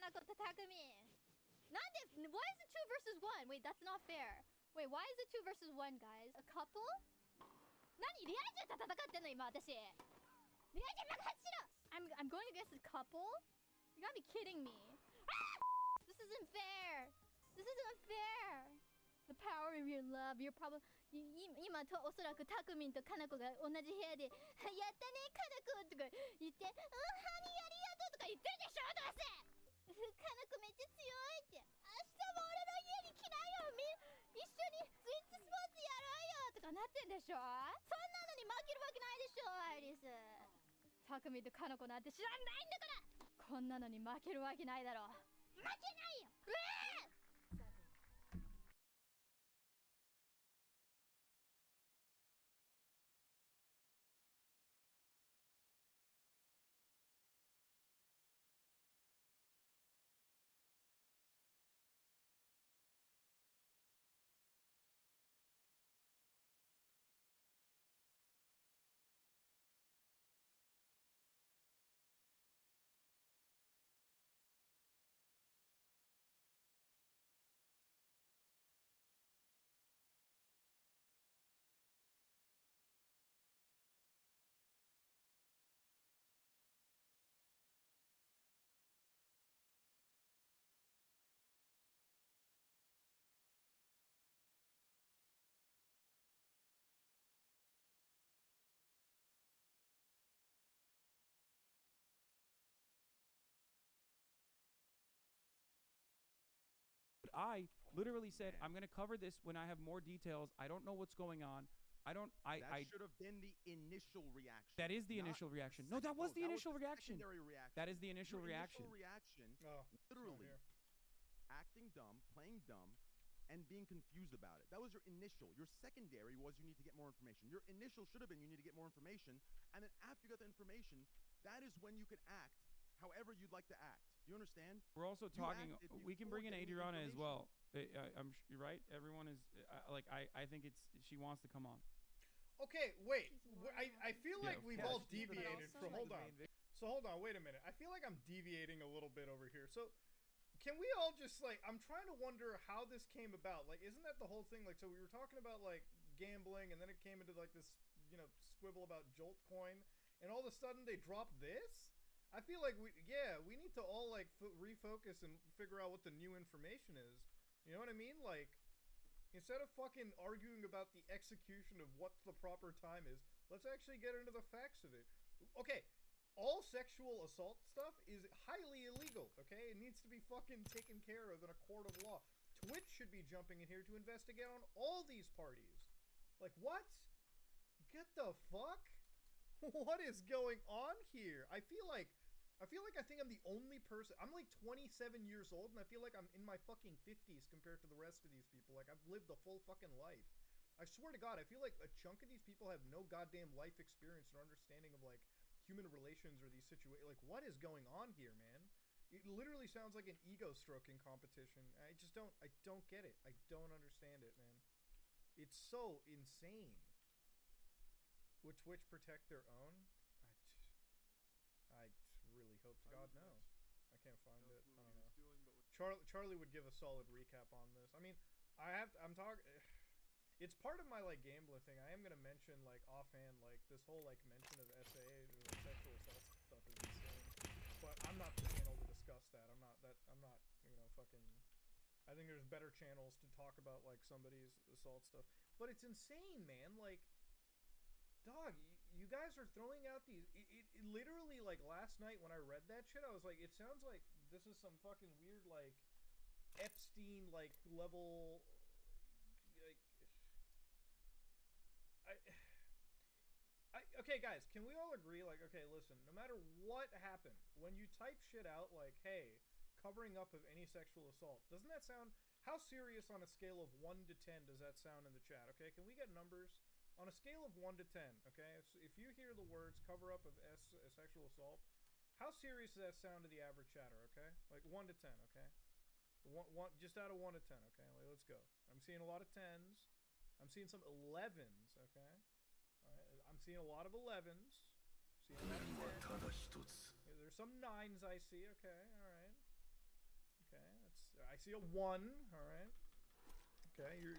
Kanako to Takumi. Why is it 2 versus 1? Wait, that's not fair. Wait, why is it 2 versus 1, guys? A couple? Nani? I'm going against a couple? You gotta be kidding me. Ah! This isn't fair. This isn't unfair. The power of your love, your problem. 今とおそらくタクミンとカナコが同じ部屋でやったねカナコとか言ってハニーありがとうとか言ってるでしょどうせカナコめっちゃ強いって明日も俺の家に来なよ一緒にスイッチスポーツやろうよとかなってんでしょそんなのに負けるわけないでしょアイリスタクミンとカナコなんて知らないんだからこんなのに負けるわけないだろ負けないよI literally said, I'm going to cover this when I have more details. I don't know what's going on. That should have been the initial reaction. That is the initial reaction. No, that was the initial reaction. Secondary reaction. That is the initial reaction. Initial reaction, literally acting dumb, playing dumb, and being confused about it. That was your initial. Your secondary was you need to get more information. Your initial should have been you need to get more information. And then after you got the information, that is when you can act however you'd like to act. Do you understand? We're also talking. We can bring in Adriana as well. You're right. Everyone is I think she wants to come on. Okay, wait. I feel like we've all deviated from. Hold on. So hold on. Wait a minute. I feel like I'm deviating a little bit over here. So can we all just I'm trying to wonder how this came about. Like, isn't that the whole thing? Like, so we were talking about like gambling, and then it came into like this, squibble about Jolt Coin, and all of a sudden they dropped this. I feel like we need to all refocus and figure out what the new information is. You know what I mean? Like, instead of fucking arguing about the execution of what the proper time is, let's actually get into the facts of it. Okay, all sexual assault stuff is highly illegal, okay? It needs to be fucking taken care of in a court of law. Twitch should be jumping in here to investigate on all these parties. Like, what? Get the fuck? What is going on here? I think I'm the only person. I'm like 27 years old, and I feel like I'm in my fucking 50s compared to the rest of these people. Like, I've lived a full fucking life. I swear to God, I feel like a chunk of these people have no goddamn life experience or understanding of, like, human relations or these situations. Like, what is going on here, man? It literally sounds like an ego-stroking competition. I don't get it. I don't understand it, man. It's so insane. Would Twitch protect their own? I really hope to God no. I can't find it. I don't know. Charlie would give a solid recap on this. I mean, I'm talking. It's part of my like gambling thing. I am gonna mention like offhand like this whole like mention of SA or like, sexual assault stuff is insane. But I'm not the channel to discuss that. I'm not fucking. I think there's better channels to talk about like somebody's assault stuff. But it's insane, man. Like. Dog, you guys are throwing out these. It literally, like, last night when I read that shit, I was like, it sounds like this is some fucking weird, like, Epstein, like, level. Okay, guys, can we all agree, like, okay, listen, no matter what happened, when you type shit out, like, hey, covering up of any sexual assault, doesn't that sound. How serious on a scale of 1 to 10 does that sound in the chat, okay? Can we get numbers? On a scale of 1 to 10, okay, if you hear the words cover up of sexual assault, how serious does that sound to the average chatter, okay? Like 1 to 10, okay? Just out of 1 to 10, okay? Like, let's go. I'm seeing a lot of 10s. I'm seeing some 11s, okay? All right, I'm seeing a lot of 11s. Seeing a lot of 10s. There's some 9s I see, okay, all right. I see a 1. All right. Okay, you're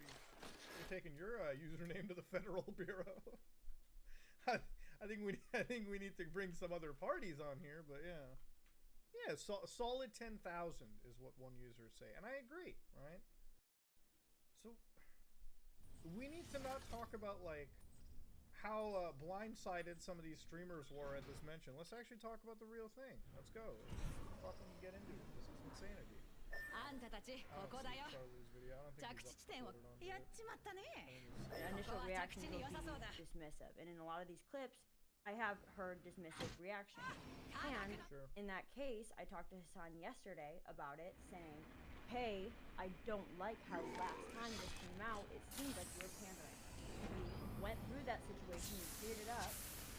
taking your username to the Federal Bureau. I think we need to bring some other parties on here, but yeah. Yeah, solid 10,000 is what one user say, and I agree, right? So we need to not talk about like how blindsided some of these streamers were at this mention. Let's actually talk about the real thing. Let's go. Let's fucking get into it. This is insanity. I don't see Charlie's video. I don't think he's uploaded on here. Initial reactions will be dismissive, and in a lot of these clips, I have heard dismissive reactions. And in that case, I talked to Hassan yesterday about it, saying, hey, I don't like how last time this came out, it seems like you were pandering. We went through that situation, we cleared it up,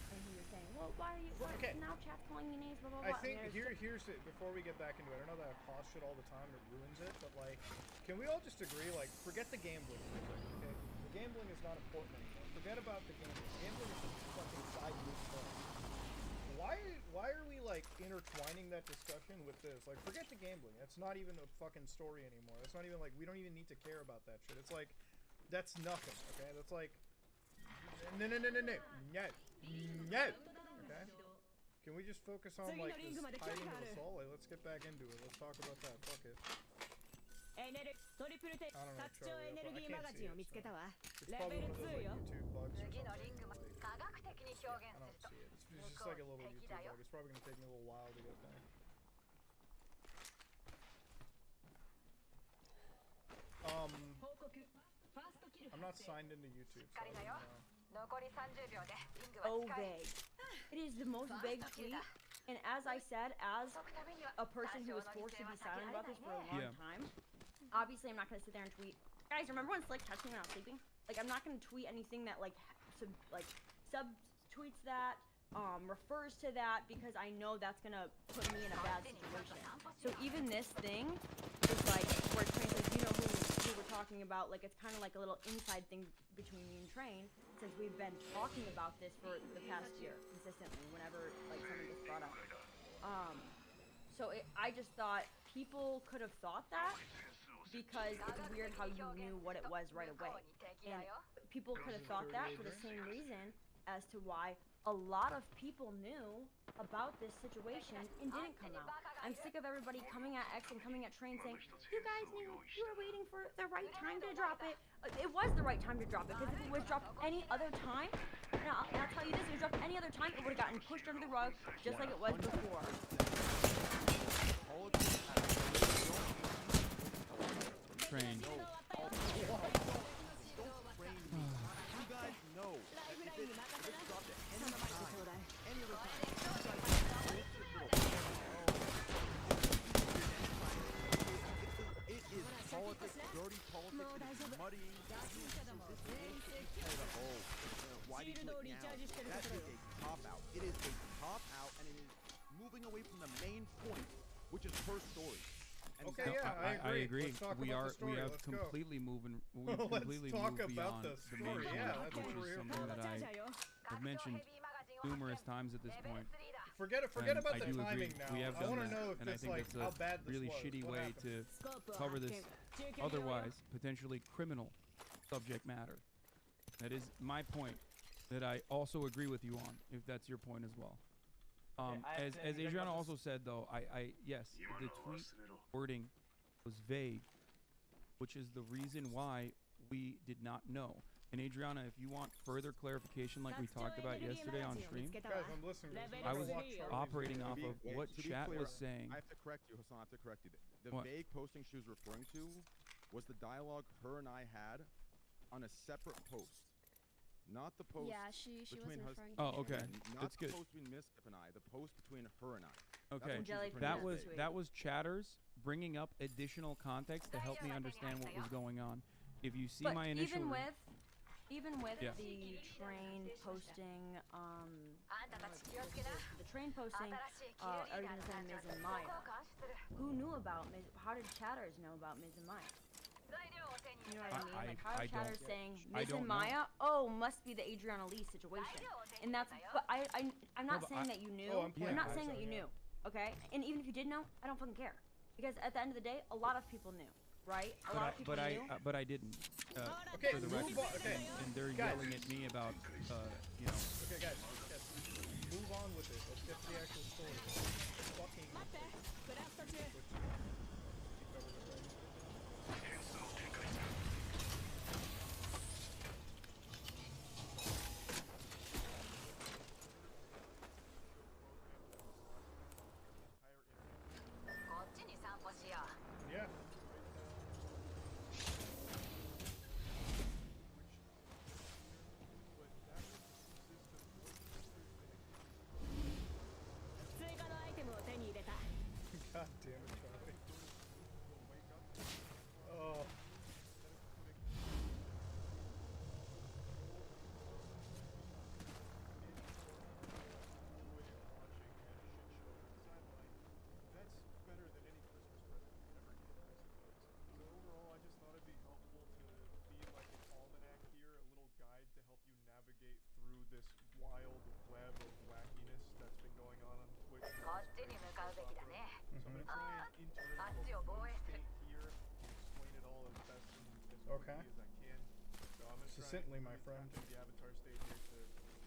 and he was saying, well, why are you, now chat's calling me names, blah, blah, blah. I think here's it, before we get back into it, I know that I pause shit all the time, it ruins it, but like, can we all just agree, like, forget the gambling, okay? The gambling is not important anymore. Forget about the gambling. Gambling is a fucking side-loop thing. Why are we like intertwining that discussion with this? Like, forget the gambling. That's not even a fucking story anymore. That's not even like, we don't even need to care about that shit. It's like, that's nothing, okay? That's like, no. Okay? Can we just focus on like this hiding of the soul? Like, let's get back into it. Let's talk about that. Fuck it. I don't know, Charlie. I can't see it. It's probably one of those like YouTube bugs or something. Like, I don't see it. It's just like a little YouTube bug. It's probably gonna take me a little while to get there. I'm not signed into YouTube, so I don't know. Oh, vague. It is the most vague tweet, and as I said, as a person who was forced to be silent about this for a long time, obviously I'm not gonna sit there and tweet, guys, remember when Slick touched me when I was sleeping? Like, I'm not gonna tweet anything that like sub-tweets that, refers to that, because I know that's gonna put me in a bad situation. So even this thing is like, where Train says, you know who we're talking about, like, it's kind of like a little inside thing between me and Train, since we've been talking about this for the past year, consistently, whenever, like, something gets brought up. I just thought people could have thought that, because it's weird how you knew what it was right away. And people could have thought that for the same reason as to why a lot of people knew about this situation and didn't come out. I'm sick of everybody coming at X and coming at Train saying, you guys knew, you were waiting for the right time to drop it. It was the right time to drop it, because if it was dropped any other time, and I'll tell you this, if it was dropped any other time, it would have gotten pushed under the rug just like it was before. Train. You guys know that if it's dropped at any other time, it is politics, dirty politics, it is muddying. Why did you do it now? That is a cop-out. It is a cop-out, and it is moving away from the main point, which is her story. Okay, yeah, I agree. We have completely moved beyond the main point, which is something that I've mentioned numerous times at this point. Forget about the timing now. We have I done want to that, know if and I this, think like, it's how bad a this really was. shitty What way happened? to cover this otherwise potentially criminal subject matter. That is my point, that I also agree with you on, if that's your point as well. As Adriana also said, though, yes, the tweet wording was vague, which is the reason why we did not know. And Adriana, if you want further clarification like we talked about yesterday on stream, Guys, I'm listening. I was operating off of what chat was saying. I have to correct you, Hassan. I have to correct you. The What? vague posting she was referring to was the dialogue her and I had on a separate post. Not the post she between wasn't her. referring to Oh, okay. Not That's the good. post between Misk and I. The post between her and I. Okay, That's what she was that was chatters bringing up additional context to help me understand what was going on. If you see But my initial, even with Yeah. the Train posting, the Train posting, are you gonna say Miz and Maya? Who knew about Miz? How did chatters know about Miz and Maya? You know what I mean? Like, how are chatters saying Miz and Maya? Oh, must be the Adriana Lee situation. And that's, but I'm not saying that you knew. Oh, I'm not saying that you knew. Okay? And even if you did know, I don't fucking care. Because at the end of the day, a lot of people knew, right? A lot of people knew. But I didn't. Okay, for the move record. on. Okay, and they're yelling at me about, you know. Okay, guys, move on with it. Let's get to the actual story. Fucking. Yeah. God damn it, Charlie. Oh. That's better than any Christmas present you could ever get, I suppose. So overall, I just thought it'd be helpful to be like an almanac here, a little guide to help you navigate through this wild web of wackiness that's been going on Twitch. So I'm gonna try and intern state here and explain it all as best and as quickly as I can. So I'm gonna Succinctly, try my and friend. tap into the avatar state here to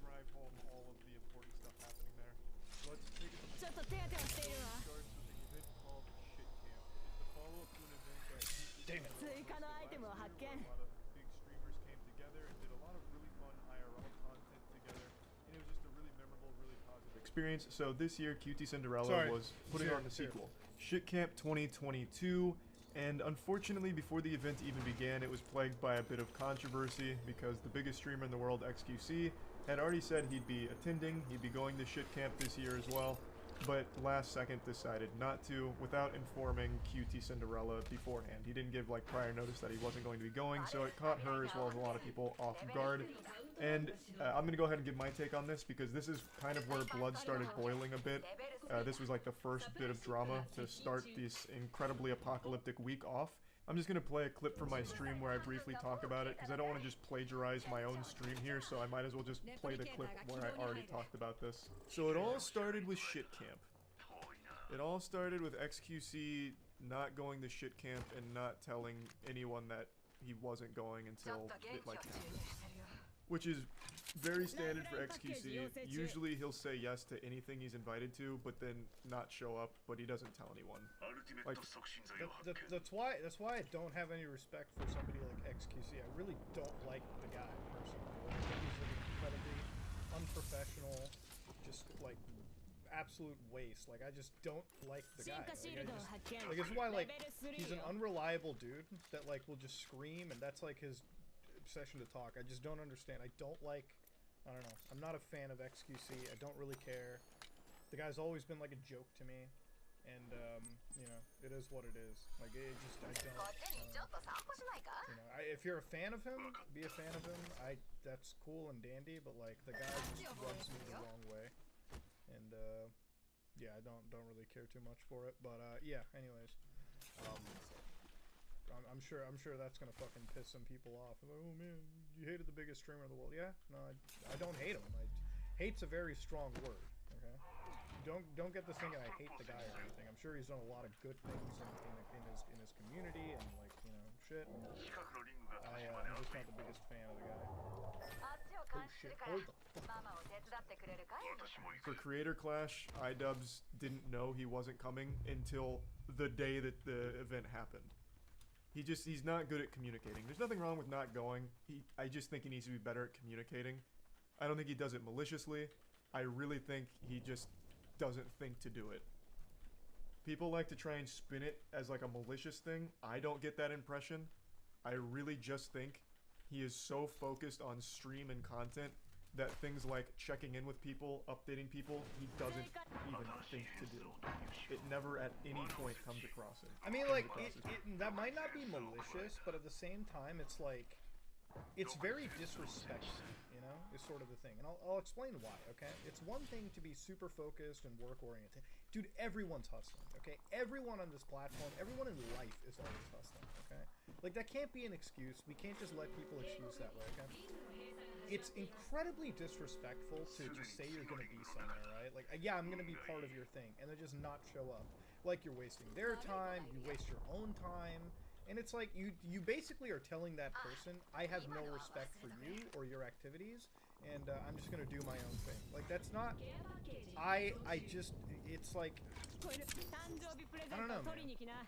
drive home all of the important stuff happening there. So let's take it from the starts with the event called Shit Camp. It's the follow-up to an event that Damn it. where a lot of big streamers came together and did a lot of really fun IRL content together, and it was just a really memorable, really positive experience. So this year, QT Cinderella was putting on the sequel, Shit Camp 2022, and unfortunately, before the event even began, it was plagued by a bit of controversy because the biggest streamer in the world, XQC, had already said he'd be attending, he'd be going to Shit Camp this year as well, but last second decided not to without informing QT Cinderella beforehand. He didn't give like prior notice that he wasn't going to be going, so it caught her as well as a lot of people off guard. And I'm going to go ahead and give my take on this because this is kind of where blood started boiling a bit. This was like the first bit of drama to start this incredibly apocalyptic week off. I'm just going to play a clip from my stream where I briefly talk about it because I don't want to just plagiarize my own stream here, so I might as well just play the clip where I already talked about this. So it all started with Shit Camp. It all started with XQC not going to Shit Camp and not telling anyone that he wasn't going until it like happened. Which is very standard for XQC. Usually he'll say yes to anything he's invited to, but then not show up, but he doesn't tell anyone. Like, that's why I don't have any respect for somebody like XQC. I really don't like the guy personally. I think he's an incredibly unprofessional, just like absolute waste. Like I just don't like the guy. Like this is why like he's an unreliable dude that like will just scream, and that's like his obsession to talk. I just don't understand. I don't know. I'm not a fan of XQC. I don't really care. The guy's always been like a joke to me, and you know, it is what it is. Like it just, I don't. You know, if you're a fan of him, be a fan of him. That's cool and dandy, but like the guy just rubs me the wrong way, and yeah, I don't really care too much for it. But yeah. Anyways, I'm sure that's gonna fucking piss some people off. Like, oh man, you hated the biggest streamer in the world. Yeah, no, I don't hate him. Hate's a very strong word. Okay, don't get this thinking I hate the guy or anything. I'm sure he's done a lot of good things in his community and like you know shit. And I'm just not the biggest fan of the guy. Oh shit! Hold the fuck on. For Creator Clash, iDubbbz didn't know he wasn't coming until the day that the event happened. He's not good at communicating. There's nothing wrong with not going. I just think he needs to be better at communicating. I don't think he does it maliciously. I really think he just doesn't think to do it. People like to try and spin it as like a malicious thing. I don't get that impression. I really just think he is so focused on stream and content that things like checking in with people, updating people, he doesn't even think to do. It never at any point comes across him. I mean, like, that might not be malicious, but at the same time, it's like, it's very disrespectful, you know, is sort of the thing. And I'll explain why, okay? It's one thing to be super focused and work-oriented. Dude, everyone's hustling, okay? Everyone on this platform, everyone in life is always hustling, okay? Like, that can't be an excuse. We can't just let people excuse that way, okay? It's incredibly disrespectful to just say you're going to be somewhere, right? Like, yeah, I'm going to be part of your thing, and then just not show up. like you're wasting their time, you waste your own time, and it's like you basically are telling that person, I have no respect for you or your activities, and I'm just gonna do my own thing. Like, that's not... it's like... I don't know, man.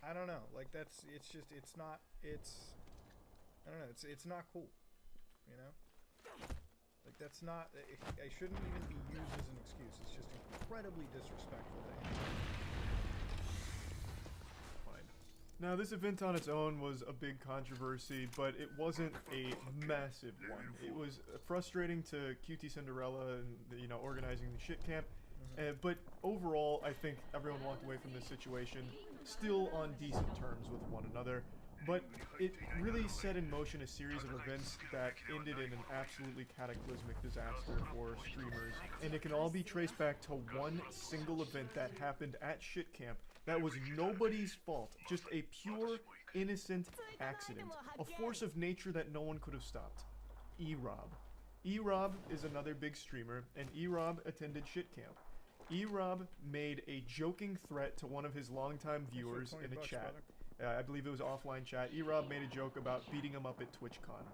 I don't know. Like, it's not... I don't know, it's not cool. You know? Like, that's not... I shouldn't even be used as an excuse. It's just incredibly disrespectful to him. Now, this event on its own was a big controversy, but it wasn't a massive one. It was frustrating to QT Cinderella and, you know, organizing the shit camp. But overall, I think everyone walked away from this situation still on decent terms with one another. But it really set in motion a series of events that ended in an absolutely cataclysmic disaster for streamers. And it can all be traced back to one single event that happened at shit camp that was nobody's fault. Just a pure, innocent accident. A force of nature that no one could have stopped. E-Rob. E-Rob is another big streamer, and E-Rob attended shit camp. E-Rob made a joking threat to one of his longtime viewers in a chat. I believe it was offline chat. E-Rob made a joke about beating him up at TwitchCon.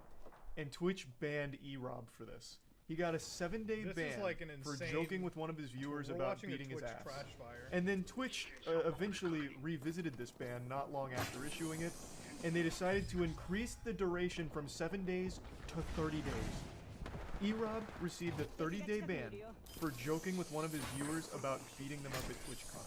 And Twitch banned E-Rob for this. He got a 7-day ban like for joking with one of his viewers about beating his ass. And then Twitch eventually revisited this ban not long after issuing it, and they decided to increase the duration from 7 days to 30 days. E-Rob received a 30-day ban for joking with one of his viewers about beating them up at TwitchCon.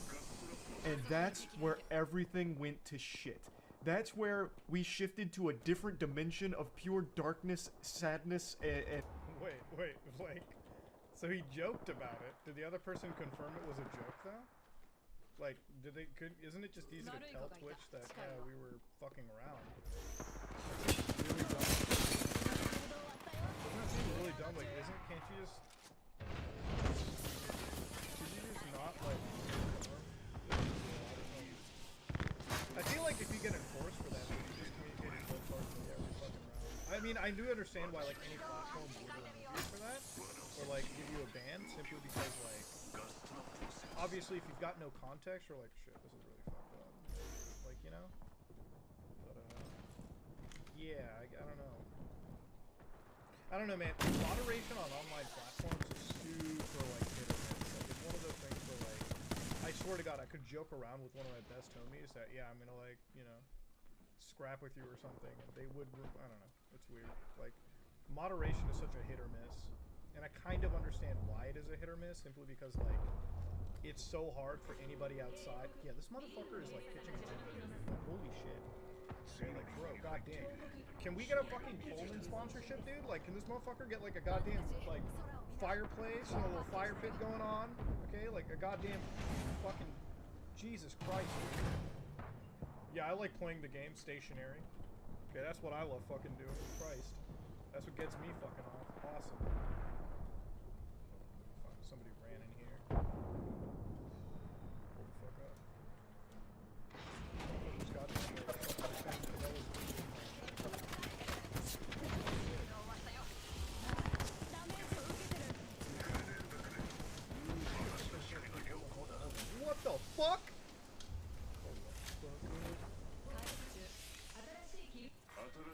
And that's where everything went to shit. That's where we shifted to a different dimension of pure darkness, sadness, and... Wait, like... So he joked about it. Did the other person confirm it was a joke, though? Like, isn't it just easy to tell Twitch that, we were fucking around? Really dumb. Doesn't that seem really dumb? Like, can't you just... Could you just not, like... I feel like if you get enforced for that, then you just communicate both parts of every fucking round. I mean, I do understand why, like, any platform would remove you for that, or, like, give you a ban, simply because, like, obviously, if you've got no context, you're like, shit, this is really fucked up. Like, you know? But, yeah, I don't know. I don't know, man. Moderation on online platforms is super, like, hit or miss. Like, it's one of those things where, like, I swear to God, I could joke around with one of my best homies that, yeah, I'm gonna, like, you know, scrap with you or something, and they would, I don't know, it's weird. Like, moderation is such a hit or miss, and I kind of understand why it is a hit or miss, simply because, like, it's so hard for anybody outside. Yeah, this motherfucker is, like, pitching a like, holy shit. Okay, like, bro, goddamn. Can we get a fucking Coleman sponsorship, dude? Like, can this motherfucker get, like, a goddamn, like, fireplace, you know, a little fire pit going on? Okay, like, a goddamn fucking... Jesus Christ, dude. Yeah, I like playing the game stationary. Okay, that's what I love fucking doing. Christ. That's what gets me fucking off. Awesome. Fuck, somebody ran in here. Hold the fuck up. Motherfucker's goddamn What the fuck?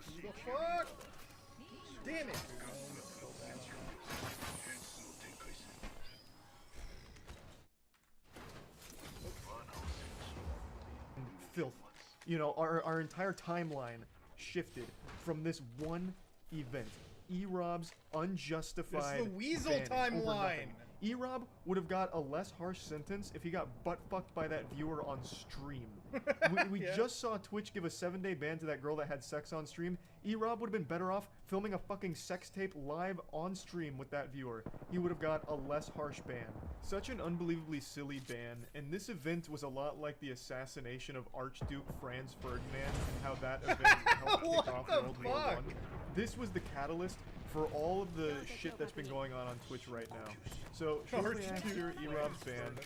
Who the fuck? Damn it! Filth. You know, our entire timeline shifted from this one event. E-Rob's unjustified. It's the Weasel timeline! E-Rob would have got a less harsh sentence if he got butt-fucked by that viewer on stream. We Yeah. just saw Twitch give a 7-day ban to that girl that had sex on stream. E-Rob would have been better off filming a fucking sex tape live on stream with that viewer. He would have got a less harsh ban. Such an unbelievably silly ban, and this event was a lot like the assassination of Archduke Franz Ferdinand and how that event helped kick off World War I. This was the catalyst for all of the shit that's been going on Twitch right now. So, shortly after E-Rob's ban,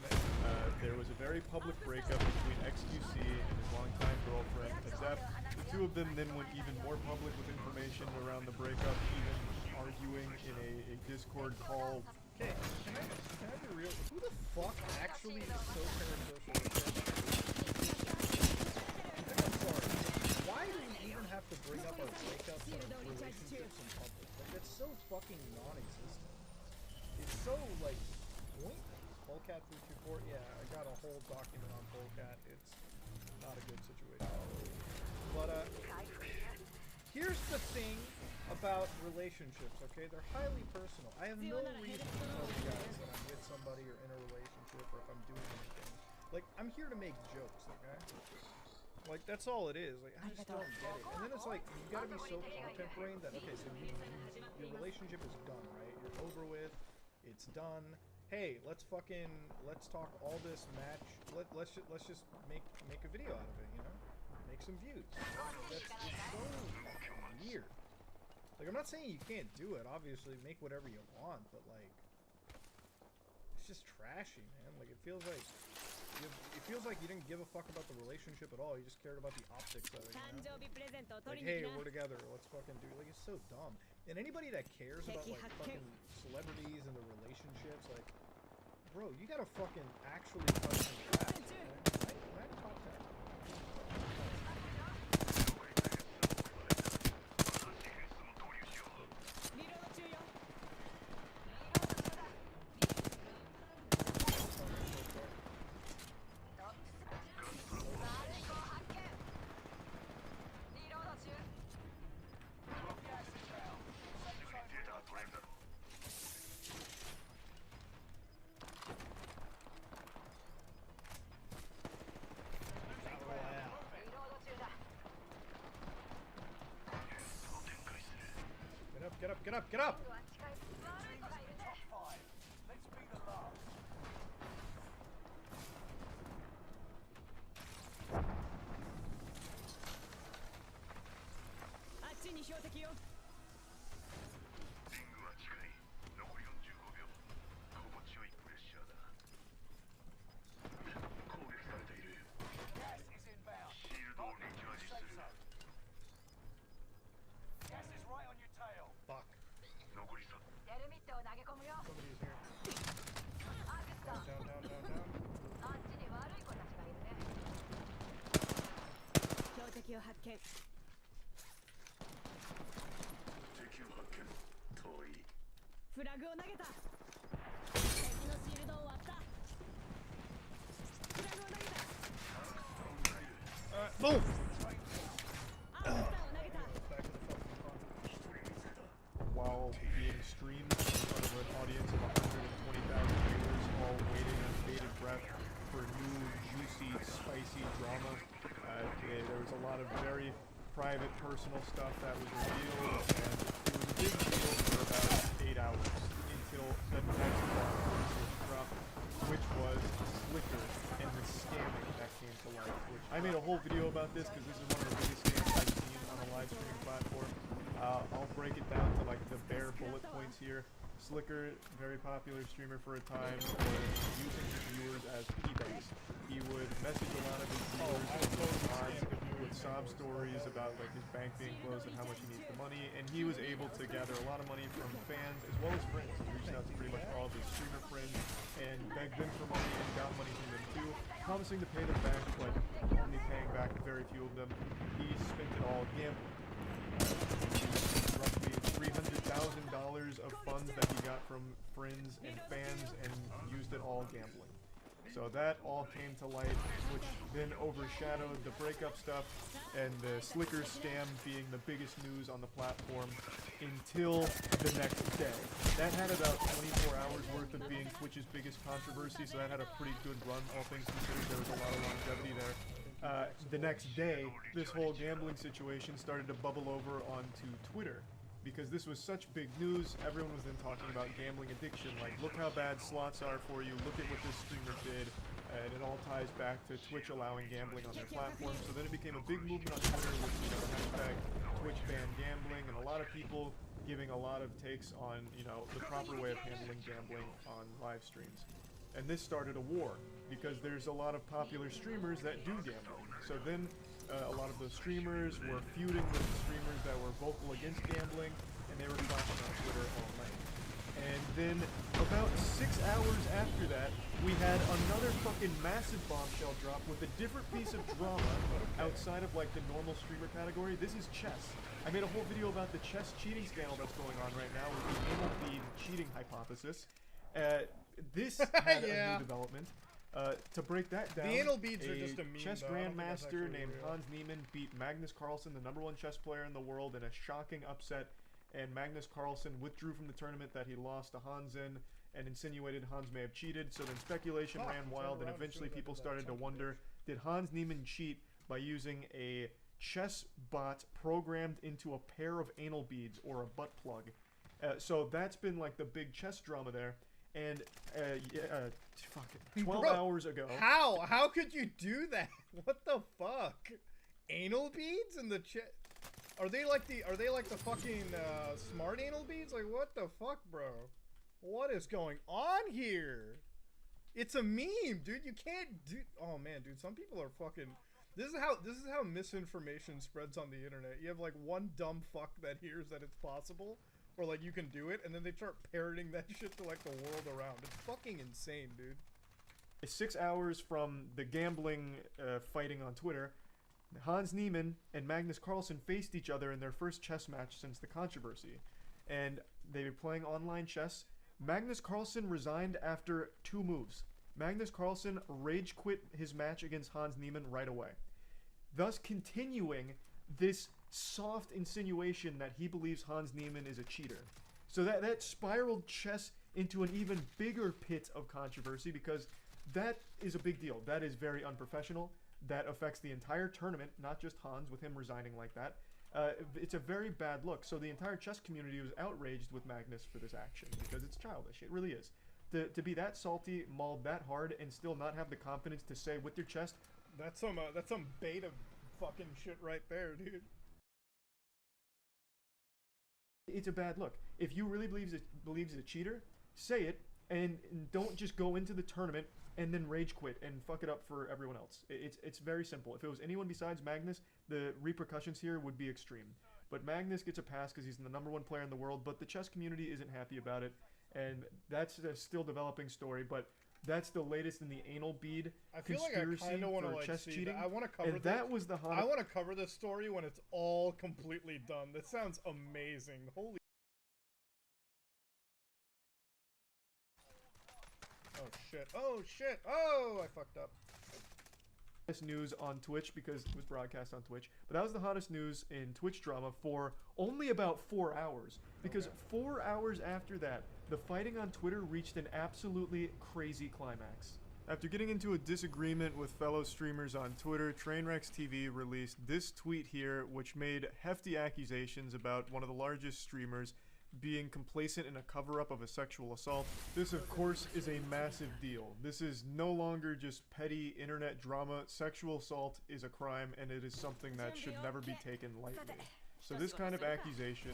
there was a very public breakup between XQC and his longtime girlfriend, Azep. The two of them then went even more public with information around the breakup, even arguing in a Discord call. Okay, can I be real? Who the fuck actually is so parasocial? Why do we even have to bring up our breakups and relationships in public? Like, that's so fucking non-existent. It's so, like, pointless. Polecat324, yeah, I got a whole document on Polecat. It's not a good situation. But, here's the thing about relationships, okay? They're highly personal. I have no reason to tell you guys that I'm with somebody or in a relationship or if I'm doing anything. Like, I'm here to make jokes, okay? Like, that's all it is. Like, I just don't get it. And then it's like, you gotta be so content-brained that, okay, so your relationship is done, right? You're over with. It's done. Hey, let's talk all this match. Let's just make a video out of it, you know? Make some views. It's so weird. Like, I'm not saying you can't do it. Obviously, make whatever you want, but like, it's just trashy, man. Like, it feels like you didn't give a fuck about the relationship at all. You just cared about the optics of it, you know? Like, hey, we're together. Let's fucking do it. Like, it's so dumb. And anybody that cares about, like, fucking celebrities and the relationships, like, bro, you gotta fucking actually fucking rap, okay? Can I talk that? Get up, get up! Boom! While being streamed in front of an audience of 120,000 viewers, all waiting on bated breath for new, juicy, spicy drama. There was a lot of very private, personal stuff that was revealed, and it was a big deal for about 8 hours until the next one dropped, which was Slicker and the scamming that came to light. I made a whole video about this because this is one of the biggest scams I've seen on a live streaming platform. I'll break it down to like the bare bullet points here. Slicker, very popular streamer for a time, was using his viewers as piggybags. He would message a lot of his viewers with sob stories about like his bank being closed and how much he needs the money, and he was able to gather a lot of money from fans as well as friends. He reached out to pretty much all of his streamer friends and begged them for money and got money from them too, promising to pay them back, but only paying back very few of them. He spent it all gambling. Roughly $300,000 of funds that he got from friends and fans and used it all gambling. So that all came to light, which then overshadowed the breakup stuff and the Slicker scam being the biggest news on the platform until the next day. That had about 24 hours worth of being Twitch's biggest controversy, so that had a pretty good run, all things considered. There was a lot of longevity there. The next day, this whole gambling situation started to bubble over onto Twitter. Because this was such big news, everyone was then talking about gambling addiction. Like, look how bad slots are for you, look at what this streamer did. And it all ties back to Twitch allowing gambling on their platform. So then it became a big movement on Twitter with, you know, hashtag Twitch ban gambling, and a lot of people giving a lot of takes on, you know, the proper way of handling gambling on live streams. And this started a war, because there's a lot of popular streamers that do gambling. So then a lot of those streamers were feuding with the streamers that were vocal against gambling, and they were talking on Twitter all night. And then about 6 hours after that, we had another fucking massive bombshell drop with a different piece of drama outside of like the normal streamer category. This is chess. I made a whole video about the chess cheating scandal that's going on right now with the anal bead cheating hypothesis. This had a new development. To break that down, the anal beads are just a meme, chess grandmaster named Hans Niemann beat Magnus Carlsen, the #1 chess player in the world, in a shocking upset, and Magnus Carlsen withdrew from the tournament that he lost to Hans in, and insinuated Hans may have cheated. So then speculation ran wild, and eventually people started to wonder, did Hans Niemann cheat by using a chess bot programmed into a pair of anal beads or a butt plug? So that's been like the big chess drama there. And, 12 hours ago. How could you do that? What the fuck? Anal beads in the chat? Are they like the fucking smart anal beads? Like, what the fuck, bro? What is going on here? It's a meme, dude. You can't do. Oh man, dude. Some people are fucking. This is how misinformation spreads on the internet. You have like one dumb fuck that hears that it's possible, or like you can do it, and then they start parroting that shit to like the world around. It's fucking insane, dude. 6 hours from the gambling fighting on Twitter, Hans Niemann and Magnus Carlsen faced each other in their first chess match since the controversy. And they were playing online chess. Magnus Carlsen resigned after 2 moves. Magnus Carlsen rage quit his match against Hans Niemann right away, thus continuing this soft insinuation that he believes Hans Niemann is a cheater. So that spiraled chess into an even bigger pit of controversy, because that is a big deal. That is very unprofessional. That affects the entire tournament, not just Hans, with him resigning like that. It's a very bad look. So the entire chess community was outraged with Magnus for this action, because it's childish. It really is. To be that salty, mauled that hard, and still not have the confidence to say with your chest, that's some beta fucking shit right there, dude. It's a bad look. If you really believes he's a cheater, say it, and don't just go into the tournament and then rage quit and fuck it up for everyone else. It's very simple. If it was anyone besides Magnus, the repercussions here would be extreme. But Magnus gets a pass because he's the #1 player in the world, but the chess community isn't happy about it, and that's a still developing story, but that's the latest in the anal bead conspiracy for chess cheating. I want to cover that was the hot. I want to cover this story when it's all completely done. This sounds amazing. Holy. Oh shit. Oh shit. Oh, I fucked up. This news on Twitch, because it was broadcast on Twitch, but that was the hottest news in Twitch drama for only about 4 hours, because 4 hours after that, the fighting on Twitter reached an absolutely crazy climax. After getting into a disagreement with fellow streamers on Twitter, Trainwrecks TV released this tweet here, which made hefty accusations about one of the largest streamers being complacent in a cover-up of a sexual assault. This, of course, is a massive deal. This is no longer just petty internet drama. Sexual assault is a crime, and it is something that should never be taken lightly. So this kind of accusation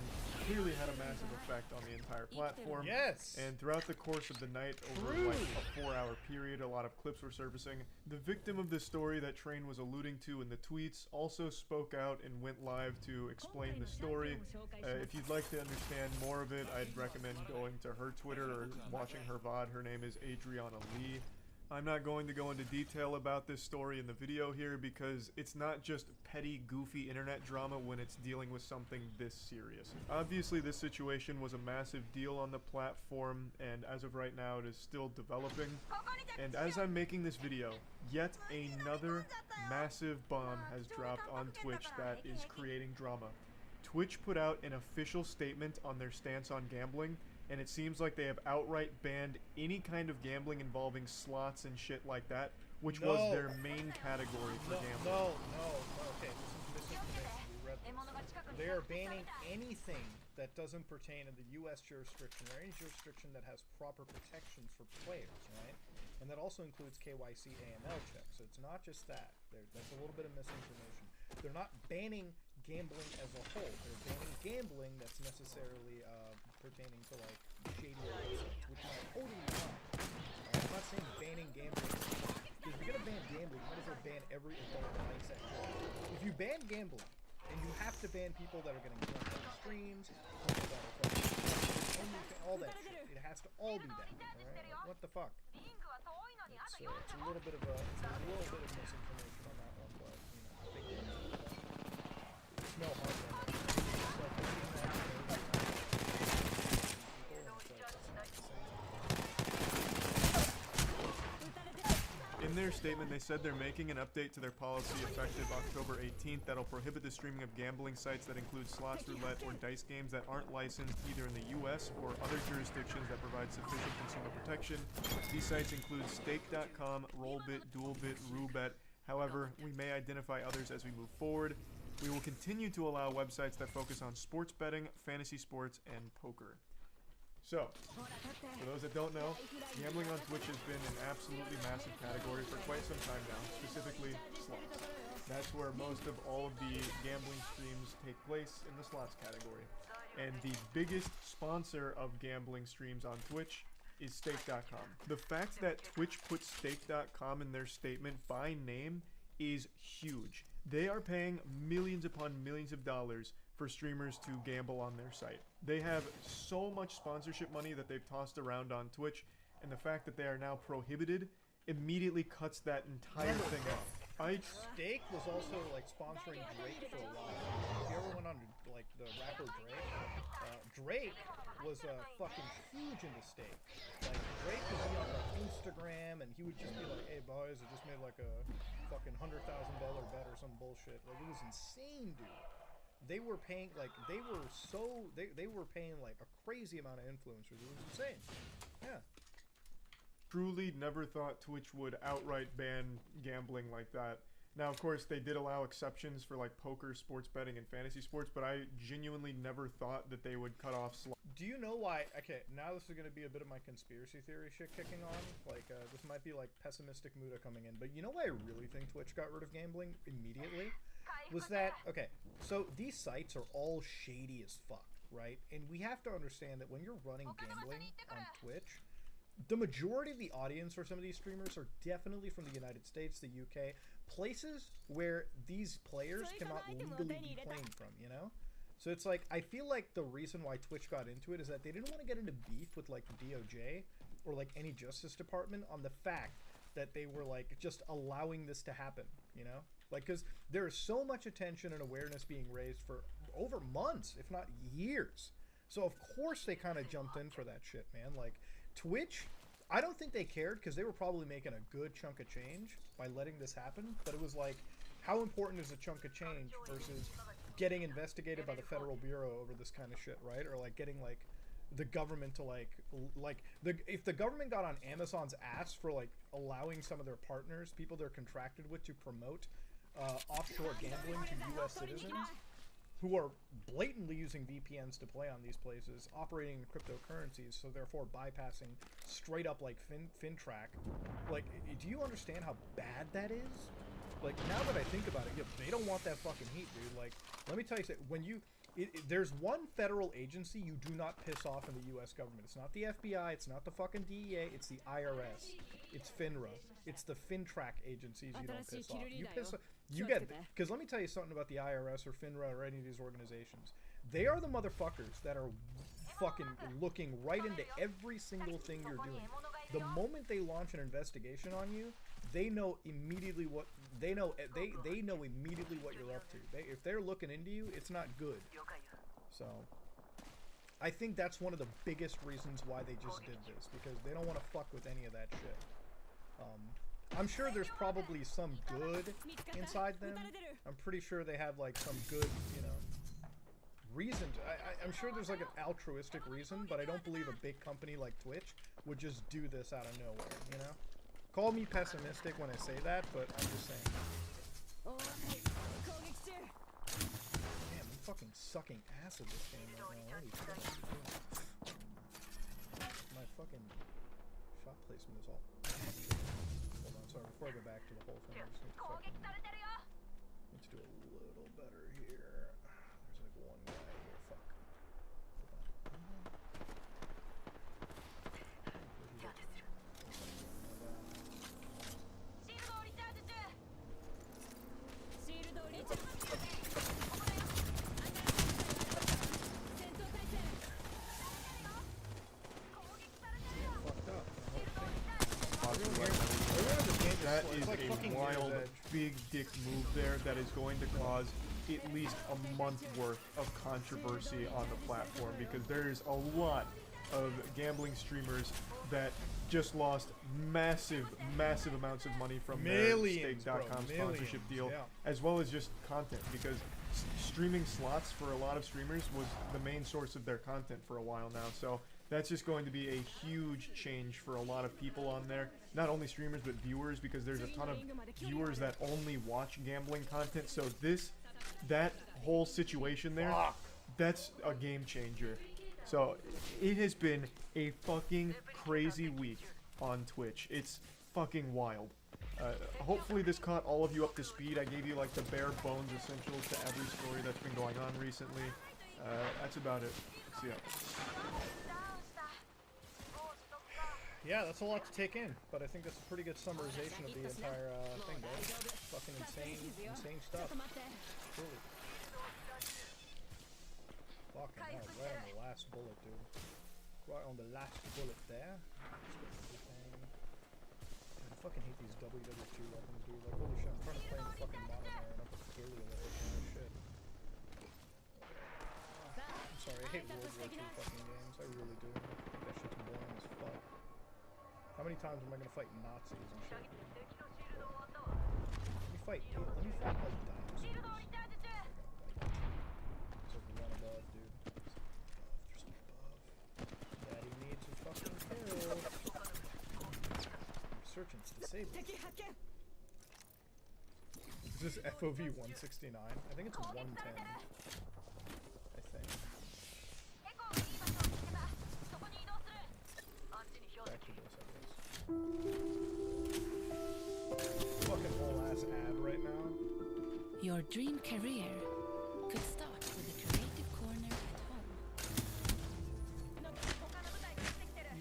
clearly had a massive effect on the entire platform. Yes! And throughout the course of the night, over like a 4-hour period, a lot of clips were surfacing. The victim of this story that Train was alluding to in the tweets also spoke out and went live to explain the story. If you'd like to understand more of it, I'd recommend going to her Twitter or watching her VOD. Her name is Adriana Lee. I'm not going to go into detail about this story in the video here, because it's not just petty, goofy internet drama when it's dealing with something this serious. Obviously, this situation was a massive deal on the platform, and as of right now, it is still developing. And as I'm making this video, yet another massive bomb has dropped on Twitch that is creating drama. Twitch put out an official statement on their stance on gambling, and it seems like they have outright banned any kind of gambling involving slots and shit like that, which was their main category for gambling. No, okay, this is misinformation. We read this. They are banning anything that doesn't pertain in the U.S. jurisdiction, or any jurisdiction that has proper protections for players, right? And that also includes KYC AML checks, so it's not just that. That's a little bit of misinformation. They're not banning gambling as a whole. They're banning gambling that's necessarily pertaining to like shady websites, which is totally fine. I'm not saying banning gambling, because if you're gonna ban gambling, you might as well ban every adult mindset. If you ban gambling, then you have to ban people that are getting drunk on streams, people that are playing, all that shit. It has to all be down. All right? Like, what the fuck? It's a little bit of misinformation on that one, but you know, big games. It's no hard one. It's like looking at people and it's like that's not the same. In their statement, they said they're making an update to their policy effective October 18th that'll prohibit the streaming of gambling sites that include slots, roulette, or dice games that aren't licensed either in the US or other jurisdictions that provide sufficient consumer protection. These sites include Stake.com, Rollbit, Duelbit, Roobet. However, we may identify others as we move forward. We will continue to allow websites that focus on sports betting, fantasy sports, and poker. So, for those that don't know, gambling on Twitch has been an absolutely massive category for quite some time now, specifically slots. That's where most of all of the gambling streams take place, in the slots category. And the biggest sponsor of gambling streams on Twitch is Stake.com. The fact that Twitch puts Stake.com in their statement by name is huge. They are paying millions upon millions of dollars for streamers to gamble on their site. They have so much sponsorship money that they've tossed around on Twitch, and the fact that they are now prohibited immediately cuts that entire thing off. Stake was also like sponsoring Drake for a while. If you ever went on like the rapper Drake was fucking huge into Stake. Like Drake would be on like Instagram and he would just be like, "Hey boys, I just made like a fucking $100,000 bet or some bullshit." Like it was insane, dude. They were paying like they were paying like a crazy amount of influencers. It was insane. Yeah. Truly never thought Twitch would outright ban gambling like that. Now, of course, they did allow exceptions for like poker, sports betting, and fantasy sports, but I genuinely never thought that they would cut off Do you know why? Okay, now this is going to be a bit of my conspiracy theory shit kicking on. Like, this might be like pessimistic Muda coming in, but you know why I really think Twitch got rid of gambling immediately? Was that, okay, so these sites are all shady as fuck, right? And we have to understand that when you're running gambling on Twitch, the majority of the audience for some of these streamers are definitely from the United States, the UK, places where these players cannot legally be playing from, you know? So it's like, I feel like the reason why Twitch got into it is that they didn't want to get into beef with like the DOJ or like any Justice Department on the fact that they were like just allowing this to happen, you know? Like, because there is so much attention and awareness being raised for over months, if not years. So of course they kind of jumped in for that shit, man. Like, Twitch, I don't think they cared because they were probably making a good chunk of change by letting this happen. But it was like, how important is a chunk of change versus getting investigated by the Federal Bureau over this kind of shit, right? Or like getting like the government to if the government got on Amazon's ass for like allowing some of their partners, people they're contracted with, to promote offshore gambling to U.S. citizens who are blatantly using VPNs to play on these places, operating in cryptocurrencies, so therefore bypassing straight up like FinTrack. Like, do you understand how bad that is? Like, now that I think about it, they don't want that fucking heat, dude. Like, let me tell you, when you, there's one federal agency you do not piss off in the U.S. government. It's not the FBI, it's not the fucking DEA, it's the IRS, it's FINRA, it's the FinTrack agencies you don't piss off. You piss off. You get, because let me tell you something about the IRS or FINRA or any of these organizations. They are the motherfuckers that are fucking looking right into every single thing you're doing. The moment they launch an investigation on you, they know immediately what they know immediately what you're up to. If they're looking into you, it's not good. So I think that's one of the biggest reasons why they just did this, because they don't want to fuck with any of that shit. I'm sure there's probably some good inside them. I'm pretty sure they have like some good, you know, reason to, I'm sure there's like an altruistic reason, but I don't believe a big company like Twitch would just do this out of nowhere, you know? Call me pessimistic when I say that, but I'm just saying. Damn, I'm fucking sucking ass at this game right now. Holy shit. My fucking shot placement is all... Hold on, sorry, before I go back to the whole thing, I just need to fucking... Need to do a little better here. There's like one guy here, fuck. Hold on. that It's is like fucking a wild, Mirror's Edge. big dick move there that is going to cause at least a month worth of controversy on the platform, because there's a lot of gambling streamers that just lost massive amounts of money from Millions, their bro, Stake.com millions, sponsorship deal, yeah. as well as just content, because streaming slots for a lot of streamers was the main source of their content for a while now. So that's just going to be a huge change for a lot of people on there. Not only streamers, but viewers, because there's a ton of viewers that only watch gambling content. So that whole situation there, that's a game changer. So it has been a fucking crazy week on Twitch. It's fucking wild. Hopefully this caught all of you up to speed. I gave you like the bare bones essentials to every story that's been going on recently. That's about it. So yeah. Yeah, that's a lot to take in, but I think that's a pretty good summarization of the entire thing, guys. Fucking insane stuff. Truly. Fucking hell, right on the last bullet, dude. Right on the last bullet there. I fucking hate these WW2 weapons, dude. Like, holy shit, I'm trying to play in fucking modern era and I'm a failure with this kind of shit. I'm sorry, I hate World War II fucking games. I really do. I think that shit's boring as fuck. How many times am I gonna fight Nazis and shit, dude? Let me fight like dinosaurs. It's like one above, dude. There's one above. Daddy needs some fucking kills. Resurgence disabled. Is this FOV 169? I think it's 110. I think. Back to this, I guess. Fucking whole ass ad right now. Your dream career could start with a creative corner at home.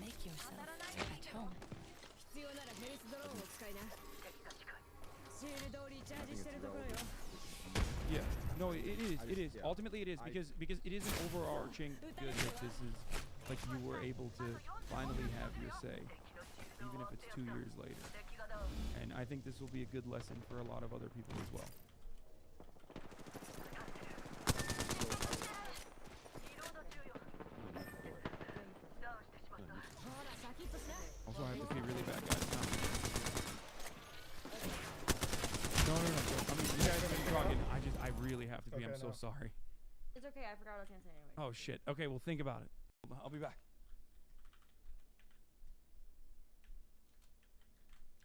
Make yourself at home. Yeah, no, it is. Ultimately, it is because it is an overarching good that this is like you were able to finally have your say, even if it's 2 years later. And I think this will be a good lesson for a lot of other people as well. Also, I have to pee really bad, guys. No. I mean, you guys have been talking. I really have to pee. Okay, I'm so sorry. It's okay, I forgot what I was gonna say anyway. Oh shit. Okay, well think about it. I'll be back.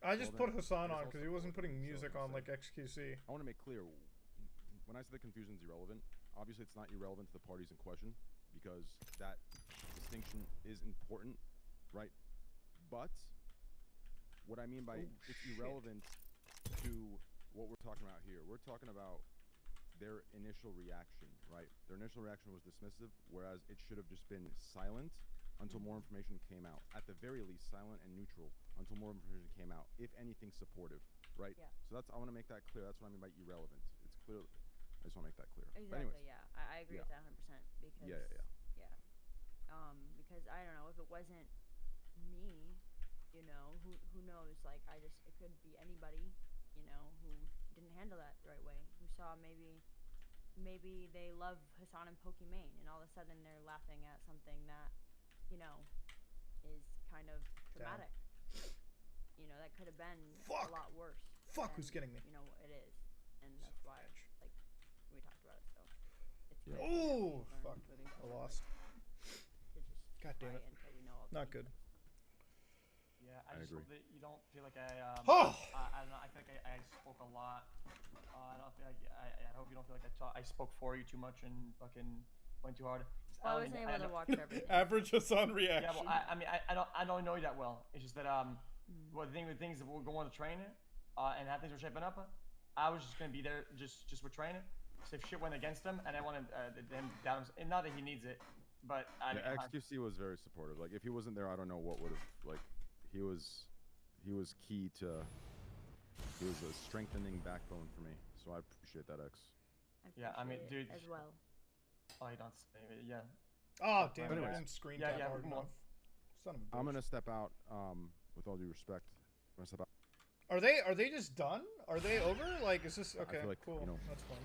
I just put Hassan on because he wasn't putting music on like XQC. I want to make clear, when I say the confusion is irrelevant, obviously it's not irrelevant to the parties in question, because that distinction is important, right? But what I mean by it's irrelevant to what we're talking about here. We're talking about their initial reaction, right? Their initial reaction was dismissive, whereas it should have just been silent until more information came out. At the very least, silent and neutral until more information came out. If anything, supportive, right? Yeah. So that's, I want to make that clear. That's what I mean by irrelevant. It's clear. I just want to make that clear. Exactly, But anyways, yeah. I agree with that 100% because yeah. because I don't know, if it wasn't me, you know, who knows, like it could be anybody, you know, who didn't handle that the right way, who saw maybe they love Hassan and Pokimane and all of a sudden they're laughing at something that, you know, is kind of dramatic. You know, that could have been a lot worse. Fuck, than, who's getting me? You know, it is. And that's why, like, we talked about it, so. It's good Oh, that we fuck. learn moving I forward lost. to just God damn fight it. until we know all the Not good. details. Yeah, I I just agree. hope that you don't feel like I Oh! I don't know, I feel like I spoke a lot. I don't feel like I hope you don't feel like I spoke for you too much and fucking went too hard. Well, I wasn't able to watch everything. Average Hassan reaction. Yeah, well, I mean, I don't know you that well. It's just that well, the thing with things that we're going to train and how things were shaping up, I was just gonna be there just with training. So if shit went against him, and I wanted him down, and not that he needs it, but XQC was very supportive. Like if he wasn't there, I don't know what would have. Like he was key to. He was a strengthening backbone for me. So I appreciate that, X. Yeah, I mean, appreciate it dude. as well. Oh, you don't say it, yeah. Oh, damn it. I Anyways. didn't screen Yeah, tap yeah, hard come on. enough. Son of a bitch. I'm gonna step out. With all due respect, I'm gonna step out. Are they just done? Are they over? Like, is this okay? Like, cool. you know, that's fun.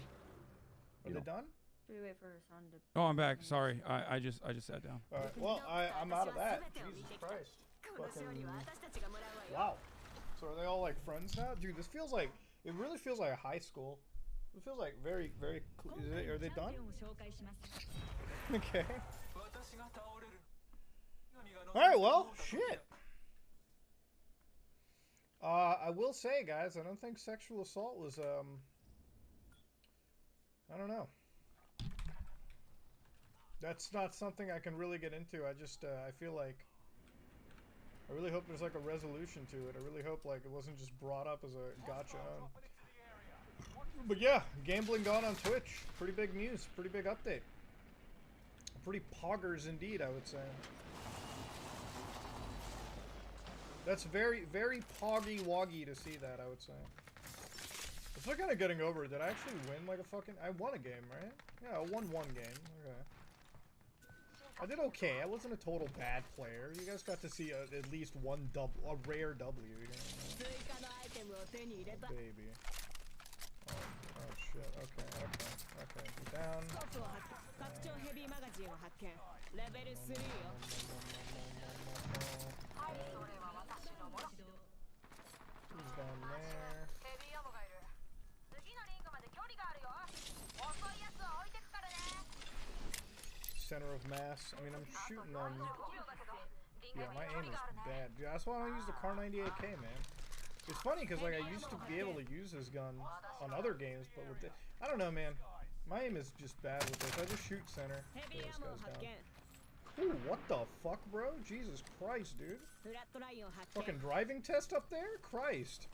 Are they done? We wait for Hassan to. Oh, I'm back. Sorry, I just sat down. All right. Well, I'm out of that. Jesus Christ. Fucking. Wow. So are they all like friends now? Dude, this feels like it really feels like a high school. It feels like very. Are they done? Okay. All right. Well, shit. I will say, guys, I don't think sexual assault was I don't know. That's not something I can really get into. I just I feel like I really hope there's like a resolution to it. I really hope like it wasn't just brought up as a gotcha. But yeah, gambling gone on Twitch. Pretty big news. Pretty big update. Pretty poggers indeed, I would say. That's very, very poggy-woggy to see that, I would say. I'm still kind of getting over it. Did I actually win like a fucking... I won a game, right? Yeah, I won one game. Okay. I did okay. I wasn't a total bad player. You guys got to see at least one a rare W. You know? Oh, baby. Oh shit. Okay. Be down. He's down there. Center of mass. I mean, I'm shooting them. Yeah, my aim is bad. Dude, that's why I don't use the Car 98K, man. It's funny because like I used to be able to use this gun on other games, but with it, I don't know, man. My aim is just bad with this. I just shoot center. This guy's down. Ooh, what the fuck, bro? Jesus Christ, dude. Fucking driving test up there? Christ.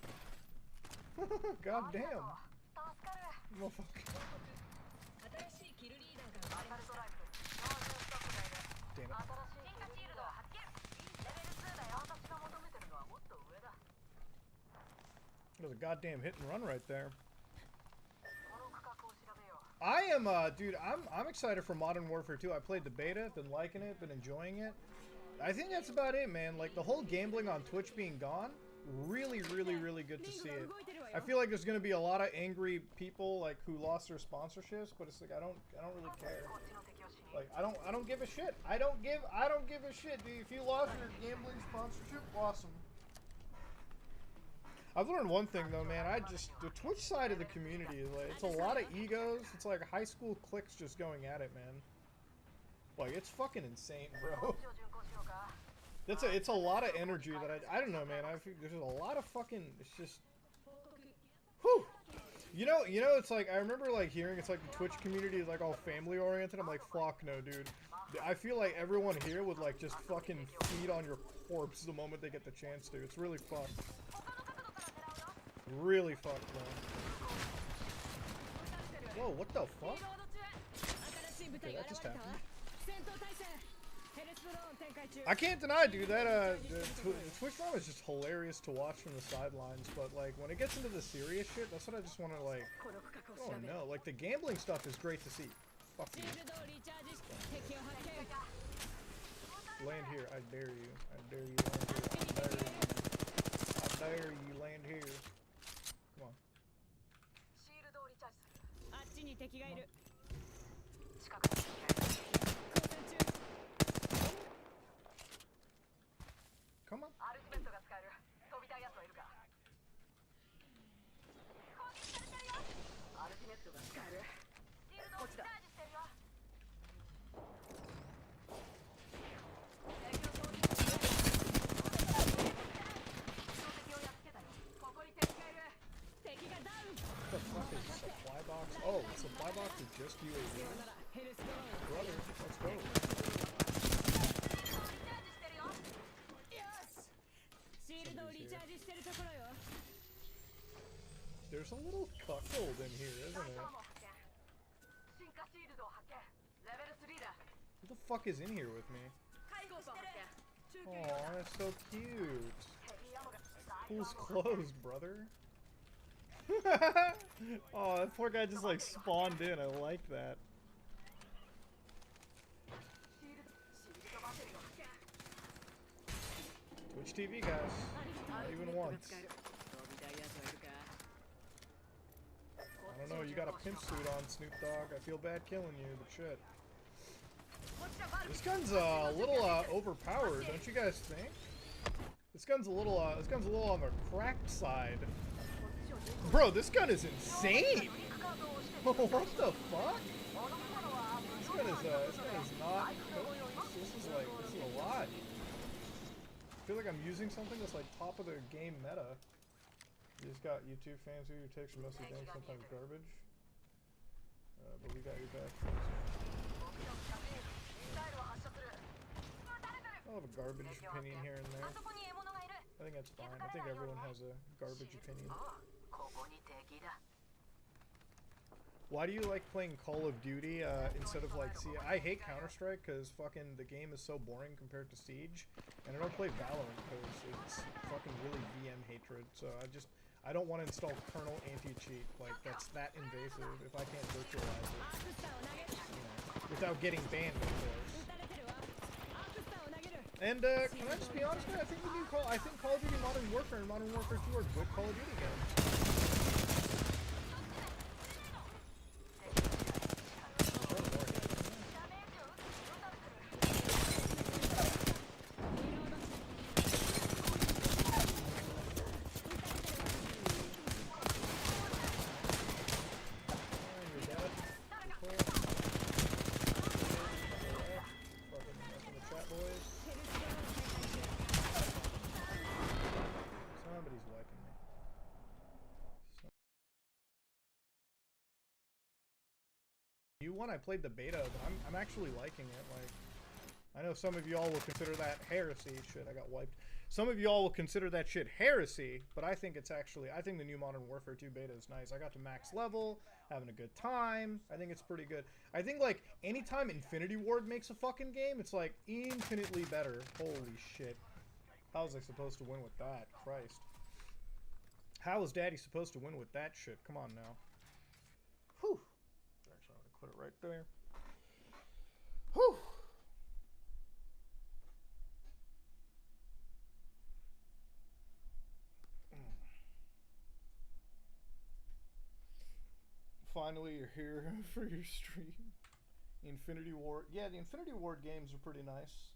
God damn. Motherfucker. Damn it. There's a goddamn hit and run right there. I am, dude, I'm excited for Modern Warfare 2. I played the beta, been liking it, been enjoying it. I think that's about it, man. Like, the whole gambling on Twitch being gone, really, really, really good to see it. I feel like there's gonna be a lot of angry people, like, who lost their sponsorships, but it's like, I don't really care. Like, I don't give a shit. I don't give a shit, dude. If you lost your gambling sponsorship, awesome. I've learned one thing though, man. The Twitch side of the community is like, it's a lot of egos. It's like high school cliques just going at it, man. Like, it's fucking insane, bro. It's a lot of energy that I don't know, man. I feel there's a lot of fucking. It's just, whew. You know, it's like I remember like hearing it's like the Twitch community is like all family oriented. I'm like, fuck no, dude. I feel like everyone here would like just fucking feed on your corpse the moment they get the chance to. It's really fucked. Really fucked, man. Whoa, what the fuck? Okay, that just happened. I can't deny, dude, that the Twitch ROM is just hilarious to watch from the sidelines, but like when it gets into the serious shit, that's what I just want to like. Oh no, like the gambling stuff is great to see. Fuck you. Land here, I dare you. I dare you land here. I dare you land here. Come on. Come on. What the fuck is this? Supply box? Oh, supply box is just UAVs? Brother, let's go. There's a little cuckold in here, isn't it? Who the fuck is in here with me? Aw, that's so cute. Pool's closed, brother. Oh, that poor guy just like spawned in. I like that. Twitch TV, guys. Not even once. you got a pimp suit on, Snoop Dogg. I feel bad killing you, but shit. This gun's a little overpowered, don't you guys think? This gun's a little on the cracked side. Bro, this gun is insane. What the fuck? This gun is not. This is a lot. I feel like I'm using something that's like top of the game meta. You just got YouTube fans who takes mostly dank, sometimes garbage. But we got your back. I'll have a garbage opinion here and there. I think that's fine. I think everyone has a garbage opinion. Why do you like playing Call of Duty instead of like I hate Counter-Strike because fucking the game is so boring compared to Siege, and I don't play Valorant because it's fucking really VM hatred. So I don't want to install kernel anti-cheat. Like that's that invasive if I can't virtualize it, you know, without getting banned, of course. And can I just be honest, man? I think Call of Duty Modern Warfare and Modern Warfare 2 are good Call of Duty games. I played the beta, but I'm actually liking it. Like, I know some of y'all will consider that heresy. Shit, I got wiped. Some of y'all will consider that shit heresy, but I think it's actually, I think the new Modern Warfare 2 beta is nice. I got to max level, having a good time. I think it's pretty good. I think, like, anytime Infinity Ward makes a fucking game, it's, like, infinitely better. Holy shit. How was I supposed to win with that? Christ. How is Daddy supposed to win with that shit? Come on now. Whew. Actually, I'm gonna put it right there. Whew. Finally, you're here for your stream. Infinity Ward. Yeah, the Infinity Ward games are pretty nice.